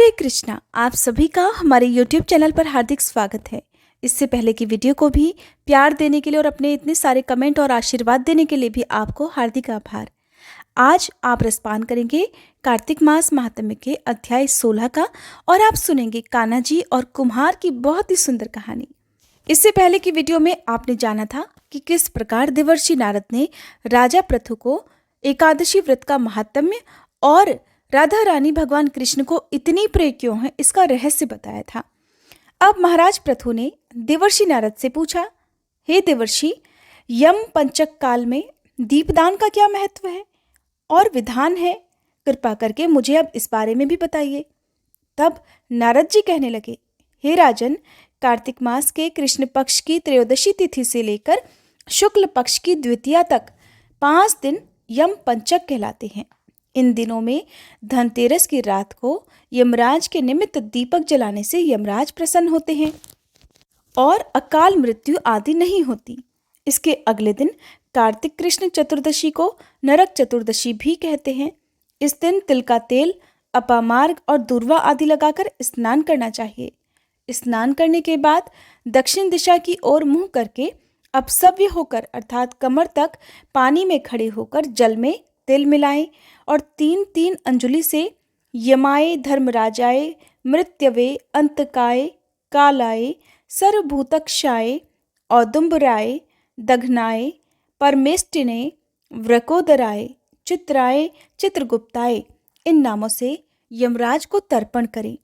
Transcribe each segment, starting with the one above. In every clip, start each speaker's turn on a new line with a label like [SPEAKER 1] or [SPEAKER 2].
[SPEAKER 1] हरे कृष्णा। आप सभी का हमारे YouTube चैनल पर हार्दिक स्वागत है। इससे पहले की वीडियो को भी प्यार देने के लिए और अपने इतने सारे कमेंट और आशीर्वाद देने के लिए भी आपको हार्दिक आभार। आज आप रसपान करेंगे कार्तिक मास महात्म्य के अध्याय 16 का और आप सुनेंगे कान्हा जी और कुम्हार की बहुत ही सुंदर कहानी। इससे पहले की वीडियो में आपने जाना था कि किस प्रकार देवर्षि नारद ने राजा पृथु को एकादशी व्रत का महात्म्य और राधा रानी भगवान कृष्ण को इतनी प्रिय क्यों है इसका रहस्य बताया था। अब महाराज पृथु ने देवर्षि नारद से पूछा, हे देवर्षि, यम पंचक काल में दीपदान का क्या महत्व है और विधान है? कृपा करके मुझे अब इस बारे में भी बताइए। तब नारद जी कहने लगे, हे राजन, कार्तिक मास के कृष्ण पक्ष की त्रयोदशी तिथि से लेकर शुक्ल पक्ष की द्वितीया तक 5 दिन यम पंचक कहलाते हैं। इन दिनों में धनतेरस की रात को यमराज के निमित्त दीपक जलाने से यमराज प्रसन्न होते हैं और अकाल मृत्यु आदि नहीं होती। इसके अगले दिन कार्तिक कृष्ण चतुर्दशी को नरक चतुर्दशी भी कहते हैं। इस दिन तिल का तेल, अपामार्ग और दूर्वा आदि लगाकर स्नान करना चाहिए। स्नान करने के बाद दक्षिण दिशा की ओर मुंह करके अपसव्य होकर अर्थात कमर तक पानी में खड़े होकर जल में तिल मिलाएं और 3-3 अंजुलि से यमाय, धर्मराजाय, मृत्यवे, अंतकाय, कालाय, सर्वभूतक्षाय, औदुम्बराय, दघनाय, परमेष्टिने, व्रकोदराय, चित्राय, चित्रगुप्ताय इन नामों से यमराज को तर्पण करें।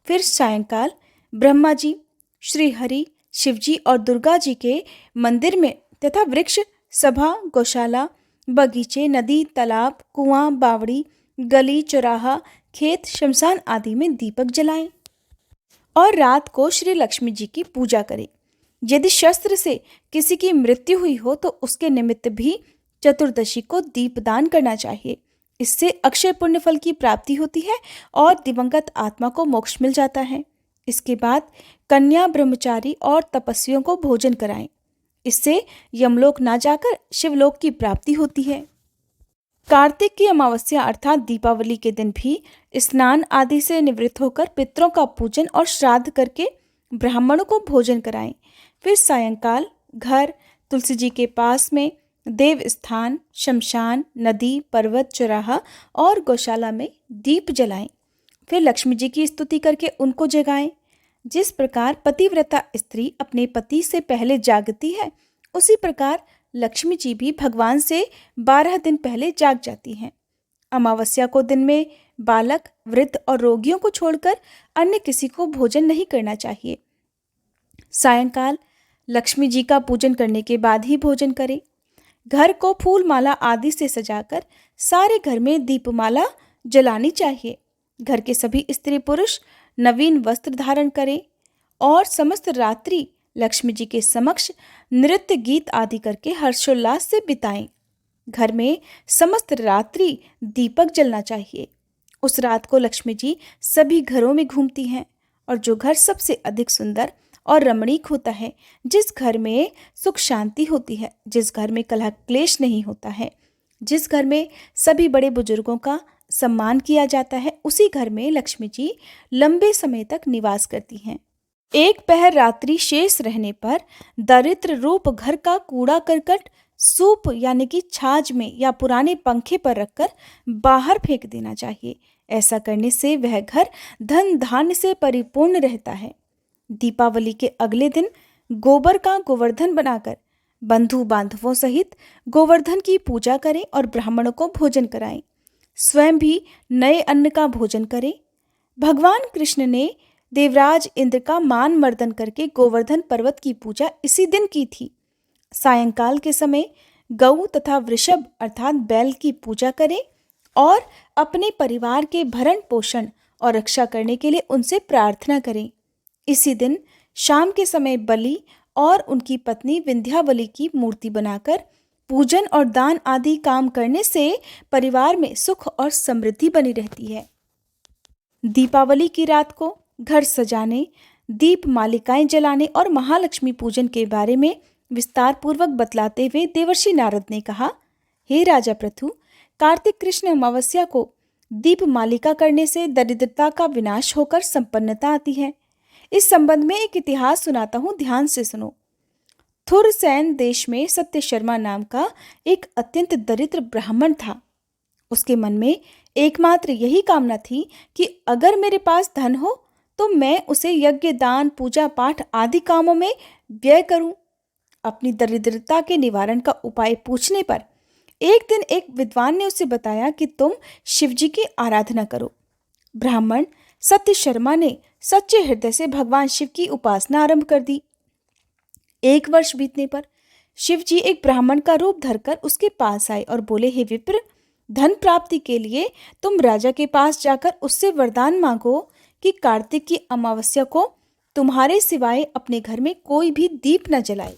[SPEAKER 1] फिर सायंकाल ब्रह्मा जी, श्री हरि, शिवजी और दुर्गा जी के मंदिर में तथा वृक्ष, सभा, गौशाला, बगीचे, नदी, तालाब, कुआं, बावड़ी, गली, चौराहा, खेत, शमशान आदि में दीपक जलाएं और रात को श्री लक्ष्मी जी की पूजा करें। यदि शस्त्र से किसी की मृत्यु हुई हो तो उसके निमित्त भी चतुर्दशी को दीपदान करना चाहिए। इससे अक्षय पुण्य फल की प्राप्ति होती है और दिवंगत आत्मा को मोक्ष मिल जाता है। इसके बाद कन्या, ब्रह्मचारी और तपस्वियों को भोजन कराएं। इससे यमलोक ना जाकर शिवलोक की प्राप्ति होती है। कार्तिक की अमावस्या अर्थात दीपावली के दिन भी स्नान आदि से निवृत्त होकर पितरों का पूजन और श्राद्ध करके ब्राह्मणों को भोजन कराएं। फिर सायंकाल घर, तुलसी जी के पास में देव स्थान, शमशान, नदी, पर्वत, चौराहा और गौशाला में दीप जलाएं। फिर लक्ष्मी जी की स्तुति करके उनको जगाएं। जिस प्रकार पतिव्रता स्त्री अपने पति से पहले जागती है, उसी प्रकार लक्ष्मी जी भी भगवान से 12 दिन पहले जाग जाती हैं। अमावस्या को दिन में बालक, वृद्ध और रोगियों को छोड़कर अन्य किसी को भोजन नहीं करना चाहिए। सायंकाल लक्ष्मी जी का पूजन करने के बाद ही भोजन करें। घर को फूल माला आदि से सजाकर सारे घर में दीपमाला जलानी चाहिए। घर के सभी स्त्री पुरुष नवीन वस्त्र धारण करें और समस्त रात्रि लक्ष्मी जी के समक्ष नृत्य गीत आदि करके हर्षोल्लास से बिताएं। घर में समस्त रात्रि दीपक जलना चाहिए। उस रात को लक्ष्मी जी सभी घरों में घूमती हैं और जो घर सबसे अधिक सुंदर और रमणीक होता है, जिस घर में सुख शांति होती है, जिस घर में कलह क्लेश नहीं होता है, जिस घर में सभी बड़े बुजुर्गों का सम्मान किया जाता है, उसी घर में लक्ष्मी जी लंबे समय तक निवास करती हैं। एक पहर रात्रि शेष रहने पर दरिद्र रूप घर का कूड़ा करकट सूप यानी कि छाछ में या पुराने पंखे पर रखकर बाहर फेंक देना चाहिए। ऐसा करने से वह घर धन धान्य से परिपूर्ण रहता है। दीपावली के अगले दिन गोबर का गोवर्धन बनाकर बंधु बांधवों सहित गोवर्धन की पूजा करें और ब्राह्मणों को भोजन कराएं। स्वयं भी नए अन्न का भोजन करें। भगवान कृष्ण ने देवराज इंद्र का मान मर्दन करके गोवर्धन पर्वत की पूजा इसी दिन की थी। सायंकाल के समय गऊ तथा वृषभ अर्थात बैल की पूजा करें और अपने परिवार के भरण पोषण और रक्षा करने के लिए उनसे प्रार्थना करें। इसी दिन शाम के समय बलि और उनकी पत्नी विंध्यावली की मूर्ति बनाकर पूजन और दान आदि काम करने से परिवार में सुख और समृद्धि बनी रहती है। दीपावली की रात को घर सजाने, दीप मालिकाएं जलाने और महालक्ष्मी पूजन के बारे में विस्तार पूर्वक बतलाते हुए देवर्षि नारद ने कहा, हे राजा पृथु, कार्तिक कृष्ण अमावस्या को दीप मालिका करने से दरिद्रता का विनाश होकर संपन्नता आती है। इस संबंध में एक इतिहास सुनाता हूँ, ध्यान से सुनो। थुरसैन देश में सत्य शर्मा नाम का एक अत्यंत दरिद्र ब्राह्मण था। उसके मन में एकमात्र यही कामना थी कि अगर मेरे पास धन हो तो मैं उसे यज्ञ, दान, पूजा पाठ आदि कामों में व्यय करूं। अपनी दरिद्रता के निवारण का उपाय पूछने पर एक दिन एक विद्वान ने उसे बताया कि तुम शिवजी की आराधना करो। ब्राह्मण सत्य शर्मा ने सच्चे हृदय से भगवान शिव की उपासना आरंभ कर दी। 1 वर्ष बीतने पर शिवजी एक ब्राह्मण का रूप धरकर उसके पास आए और बोले, हे विप्र, धन प्राप्ति के लिए तुम राजा के पास जाकर उससे वरदान मांगो कि कार्तिक की अमावस्या को तुम्हारे सिवाय अपने घर में कोई भी दीप न जलाए।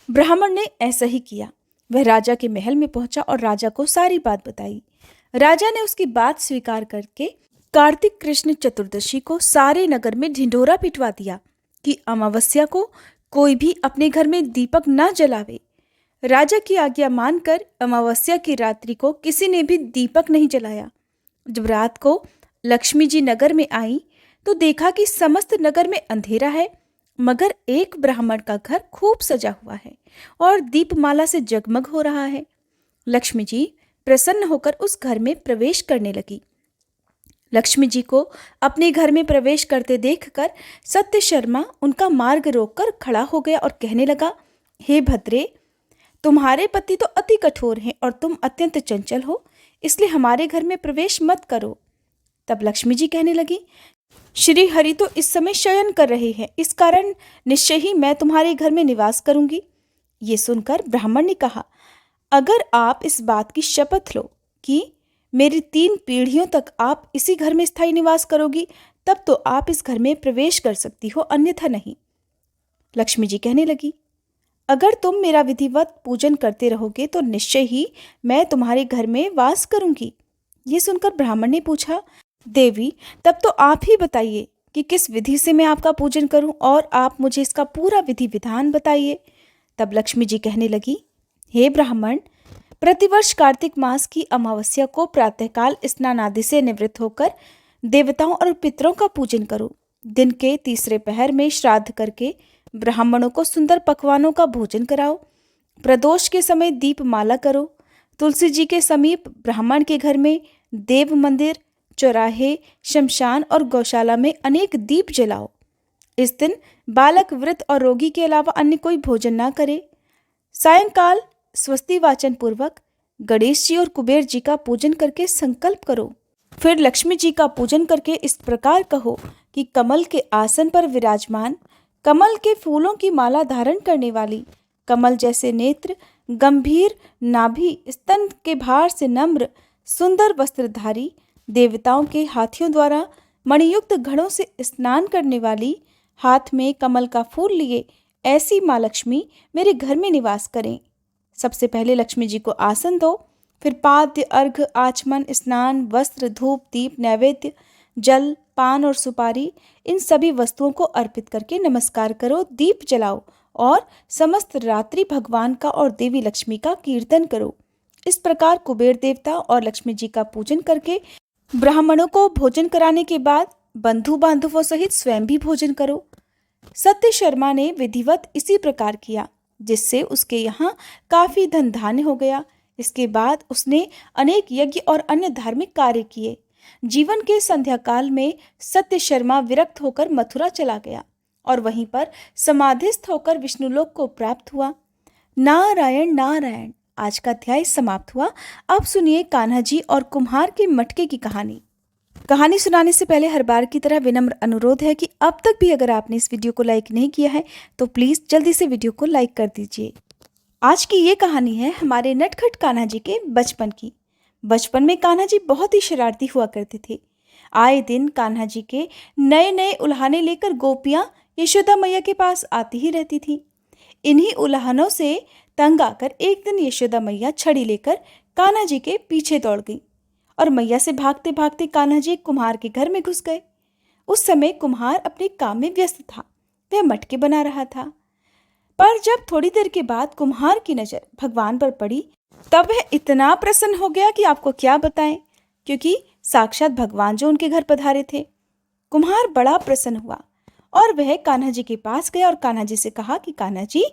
[SPEAKER 1] ब्राह्मण ने ऐसा ही किया। वह राजा के महल में पहुंचा और राजा को सारी बात बताई। राजा ने उसकी बात स्वीकार करके कार्तिक कृष्ण चतुर्दशी को सारे नगर में ढिंढोरा पिटवा दिया कि अमावस्या को कोई भी अपने घर में दीपक न जलावे। राजा की आज्ञा मानकर अमावस्या की रात्रि को किसी ने भी दीपक नहीं जलाया। जब रात को लक्ष्मी जी नगर में आई तो देखा कि समस्त नगर में अंधेरा है, मगर एक ब्राह्मण का घर खूब सजा हुआ है और दीपमाला से जगमग हो रहा है। लक्ष्मी जी प्रसन्न होकर उस घर में प्रवेश करने लगी। लक्ष्मी जी को अपने घर में प्रवेश करते देखकर सत्य शर्मा उनका मार्ग रोककर खड़ा हो गया और कहने लगा, हे भद्रे, तुम्हारे पति तो अति कठोर हैं और तुम अत्यंत चंचल हो, इसलिए हमारे घर में प्रवेश मत करो। तब लक्ष्मी जी कहने लगी, श्री हरि तो इस समय शयन कर रहे हैं, इस कारण निश्चय ही मैं तुम्हारे घर में निवास करूंगी। ये सुनकर ब्राह्मण ने कहा, अगर आप इस बात की शपथ लो कि मेरी 3 पीढ़ियों तक आप इसी घर में स्थायी निवास करोगी, तब तो आप इस घर में प्रवेश कर सकती हो, अन्यथा नहीं। लक्ष्मी जी कहने लगी, अगर तुम मेरा विधिवत पूजन करते रहोगे तो निश्चय ही मैं तुम्हारे घर में वास करूंगी। ये सुनकर ब्राह्मण ने पूछा, देवी, तब तो आप ही बताइए कि किस विधि से मैं आपका पूजन करूं और आप मुझे इसका पूरा विधि विधान बताइए। तब लक्ष्मी जी कहने लगी, हे ब्राह्मण, प्रतिवर्ष कार्तिक मास की अमावस्या को प्रातःकाल स्नान आदि से निवृत्त होकर देवताओं और पितरों का पूजन करो। दिन के तीसरे पहर में श्राद्ध करके ब्राह्मणों को सुंदर पकवानों का भोजन कराओ। प्रदोष के समय दीप माला करो। तुलसी जी के समीप ब्राह्मण के घर में देव मंदिर, चौराहे, शमशान और गौशाला में अनेक दीप जलाओ। इस दिन बालक, वृद्ध और रोगी के अलावा अन्य कोई भोजन ना करे। सायंकाल स्वस्ति वाचन पूर्वक गणेश जी और कुबेर जी का पूजन करके संकल्प करो। फिर लक्ष्मी जी का पूजन करके इस प्रकार कहो कि कमल के आसन पर विराजमान, कमल के फूलों की माला धारण करने वाली, कमल जैसे नेत्र, गंभीर नाभि, स्तन के भार से नम्र, सुंदर वस्त्रधारी, देवताओं के हाथियों द्वारा मणियुक्त घड़ों से स्नान करने वाली, हाथ में कमल का फूल लिए ऐसी माँ लक्ष्मी मेरे घर में निवास करें। सबसे पहले लक्ष्मी जी को आसन दो, फिर पाद्य, अर्घ्य, आचमन, स्नान, वस्त्र, धूप, दीप, नैवेद्य, जल, पान और सुपारी, इन सभी वस्तुओं को अर्पित करके नमस्कार करो, दीप जलाओ और समस्त रात्रि भगवान का और देवी लक्ष्मी का कीर्तन करो। इस प्रकार कुबेर देवता और लक्ष्मी जी का पूजन करके ब्राह्मणों को भोजन कराने के बाद बंधु बांधवों सहित स्वयं भी भोजन करो। सत्य शर्मा ने विधिवत इसी प्रकार किया, जिससे उसके यहाँ काफी धन धान्य हो गया। इसके बाद उसने अनेक यज्ञ और अन्य धार्मिक कार्य किए। जीवन के संध्या काल में सत्य शर्मा विरक्त होकर मथुरा चला गया और वहीं पर समाधिस्थ होकर विष्णुलोक को प्राप्त हुआ। नारायण नारायण। आज का अध्याय समाप्त हुआ। अब सुनिए कान्हा जी और कुम्हार के मटके की कहानी। कहानी सुनाने से पहले हर बार की तरह विनम्र अनुरोध है कि अब तक भी अगर आपने इस वीडियो को लाइक नहीं किया है तो प्लीज़ जल्दी से वीडियो को लाइक कर दीजिए। आज की ये कहानी है हमारे नटखट कान्हा जी के बचपन की। बचपन में कान्हा जी बहुत ही शरारती हुआ करते थे। आए दिन कान्हा जी के नए नए उल्हाने लेकर गोपियाँ यशोदा मैया के पास आती ही रहती थी। इन्हीं उल्हानों से तंग आकर एक दिन यशोदा मैया छड़ी लेकर कान्हा जी के पीछे दौड़ गई और मैया से भागते भागते कान्हा जी कुम्हार के घर में घुस गए। उस समय कुम्हार अपने काम में व्यस्त था, वह मटके बना रहा था। पर जब थोड़ी देर के बाद कुम्हार की नज़र भगवान पर पड़ी तब वह इतना प्रसन्न हो गया कि आपको क्या बताएं। क्योंकि साक्षात भगवान जो उनके घर पधारे थे। कुम्हार बड़ा प्रसन्न हुआ और वह कान्हा जी के पास गया और कान्हा जी से कहा कि कान्हा जी,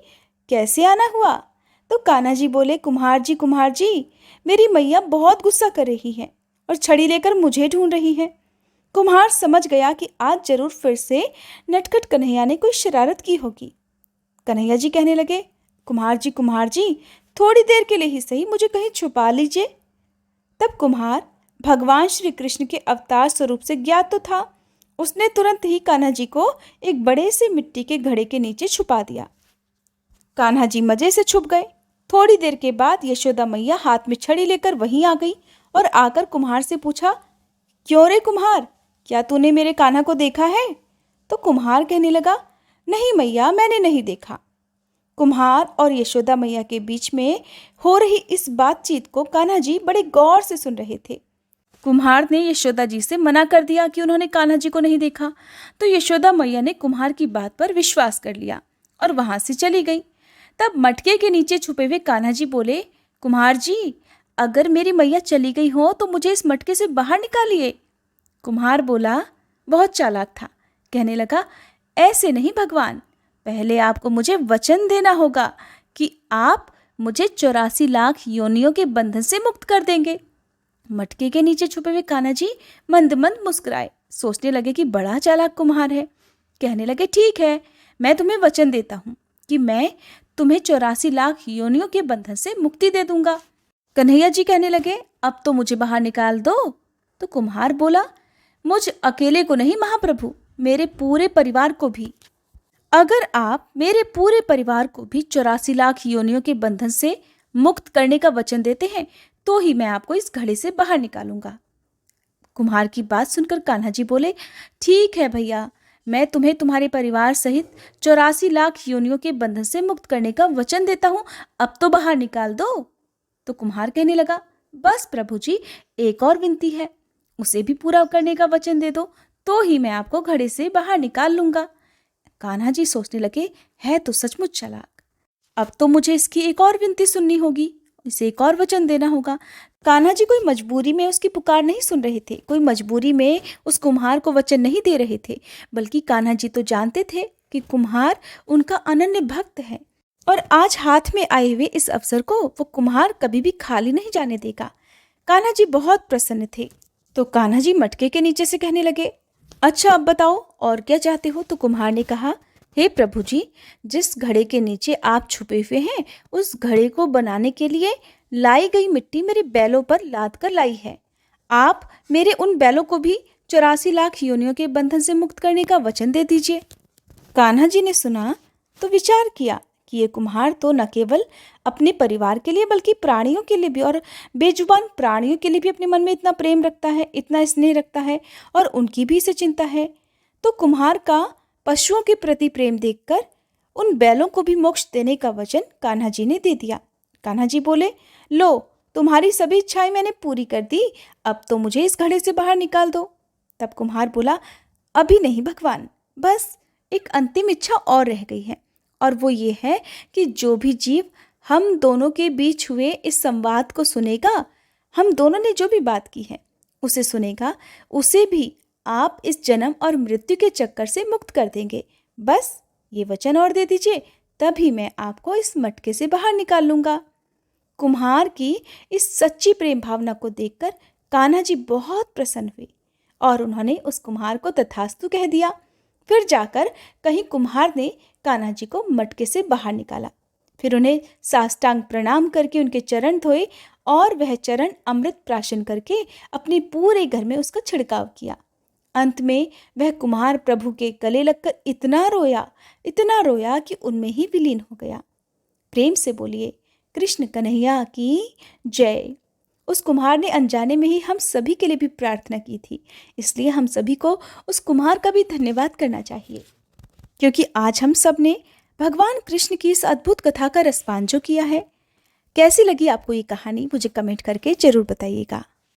[SPEAKER 1] कैसे आना हुआ? तो कान्हा जी बोले, कुम्हार जी, मेरी मैया बहुत गुस्सा कर रही है और छड़ी लेकर मुझे ढूंढ रही है। कुम्हार समझ गया कि आज जरूर फिर से नटखट कन्हैया ने कोई शरारत की होगी। कन्हैया जी कहने लगे, कुम्हार जी, थोड़ी देर के लिए ही सही मुझे कहीं छुपा लीजिए। तब कुम्हार भगवान श्री कृष्ण के अवतार स्वरूप से ज्ञात तो था। उसने तुरंत ही कान्हा जी को एक बड़े से मिट्टी के घड़े के नीचे छुपा दिया। कान्हा जी मजे से छुप गए। थोड़ी देर के बाद यशोदा मैया हाथ में छड़ी लेकर वहीं आ गई और आकर कुम्हार से पूछा, क्यों रे कुम्हार, क्या तूने मेरे कान्हा को देखा है? तो कुम्हार कहने लगा, नहीं मैया, मैंने नहीं देखा। कुम्हार और यशोदा मैया के बीच में हो रही इस बातचीत को कान्हा जी बड़े गौर से सुन रहे थे। कुम्हार ने यशोदा जी से मना कर दिया कि उन्होंने कान्हा जी को नहीं देखा, तो यशोदा मैया ने कुम्हार की बात पर विश्वास कर लिया और वहां से चली गई। तब मटके के नीचे छुपे हुए कान्हा जी बोले, कुम्हार जी, अगर मेरी मैया चली गई हो तो मुझे इस मटके से बाहर निकालिए। कुम्हार बोला, बहुत चालाक था, कहने लगा, ऐसे नहीं भगवान, पहले आपको मुझे वचन देना होगा कि आप मुझे 84 लाख योनियों के बंधन से मुक्त कर देंगे। मटके के नीचे छुपे हुए कान्हा जी मंद मंद मुस्कुराए, सोचने लगे कि बड़ा चालाक कुम्हार है। कहने लगे, ठीक है, मैं तुम्हें वचन देता हूँ कि मैं तुम्हें 84 लाख योनियों के बंधन से मुक्ति दे दूंगा। कन्हैया जी कहने लगे, अब तो मुझे बाहर निकाल दो। तो कुम्हार बोला, मुझ अकेले को नहीं महाप्रभु, मेरे पूरे परिवार को भी। अगर आप मेरे पूरे परिवार को भी 84 लाख योनियों के बंधन से मुक्त करने का वचन देते हैं तो ही मैं आपको इस घड़े से बाहर निकालूंगा। कुम्हार की बात सुनकर कान्हा जी बोले, ठीक है भैया, मैं तुम्हें तुम्हारे परिवार सहित 84 लाख योनियों के बंधन से मुक्त करने का वचन देता हूँ, अब तो बाहर निकाल दो। तो कुम्हार कहने लगा, बस प्रभु जी, एक और विनती है, उसे भी पूरा करने का वचन दे दो तो ही मैं आपको घड़े से बाहर निकाल लूंगा। कान्हा जी सोचने लगे, है तो सचमुच चालाक, अब तो मुझे इसकी एक और विनती सुननी होगी, इसे एक और वचन देना होगा। कान्हा जी कोई मजबूरी में उसकी पुकार नहीं सुन रहे थे, कोई मजबूरी में उस कुम्हार को वचन नहीं दे रहे थे, बल्कि कान्हा जी तो जानते थे कि कुम्हार उनका अनन्य भक्त है और आज हाथ में आए हुए इस अवसर को वो कुम्हार कभी भी खाली नहीं जाने देगा। कान्हा जी बहुत प्रसन्न थे। तो कान्हा जी मटके के नीचे से कहने लगे, अच्छा अब बताओ और क्या चाहते हो? तो कुम्हार ने कहा, हे प्रभु जी, जिस घड़े के नीचे आप छुपे हुए हैं उस घड़े को बनाने के लिए लाई गई मिट्टी मेरे बैलों पर लाद कर लाई है। आप मेरे उन बैलों को भी 84 लाख योनियों के बंधन से मुक्त करने का वचन दे दीजिए। कान्हा जी ने सुना तो विचार किया कि ये कुम्हार तो न केवल अपने परिवार के लिए बल्कि प्राणियों के लिए भी और बेजुबान प्राणियों के लिए भी अपने मन में इतना प्रेम रखता है, इतना स्नेह रखता है और उनकी भी इसे चिंता है। तो कुम्हार का पशुओं के प्रति प्रेम देखकर उन बैलों को भी मोक्ष देने का वचन कान्हा जी ने दे दिया। कान्हा जी बोले, लो, तुम्हारी सभी इच्छाएं मैंने पूरी कर दी, अब तो मुझे इस घड़े से बाहर निकाल दो। तब कुम्हार बोला, अभी नहीं भगवान, बस एक अंतिम इच्छा और रह गई है, और वो ये है कि जो भी जीव हम दोनों के बीच हुए इस संवाद को सुनेगा, हम दोनों ने जो भी बात की है उसे सुनेगा, उसे भी आप इस जन्म और मृत्यु के चक्कर से मुक्त कर देंगे। बस ये वचन और दे दीजिए, तभी मैं आपको इस मटके से बाहर निकाल लूंगा। कुम्हार की इस सच्ची प्रेम भावना को देखकर कान्हा जी बहुत प्रसन्न हुए और उन्होंने उस कुम्हार को तथास्तु कह दिया। फिर जाकर कहीं कुम्हार ने कान्हा जी को मटके से बाहर निकाला, फिर उन्हें साष्टांग प्रणाम करके उनके चरण धोए और वह चरण अमृत प्राशन करके अपने पूरे घर में उसका छिड़काव किया। अंत में वह कुम्हार प्रभु के गले लगकर इतना रोया कि उनमें ही विलीन हो गया। प्रेम से बोलिए, कृष्ण कन्हैया की जय। उस कुम्हार ने अनजाने में ही हम सभी के लिए भी प्रार्थना की थी, इसलिए हम सभी को उस कुम्हार का भी धन्यवाद करना चाहिए, क्योंकि आज हम सब ने भगवान कृष्ण की इस अद्भुत कथा का रसपान जो किया है। कैसी लगी आपको ये कहानी, मुझे कमेंट करके जरूर बताइएगा।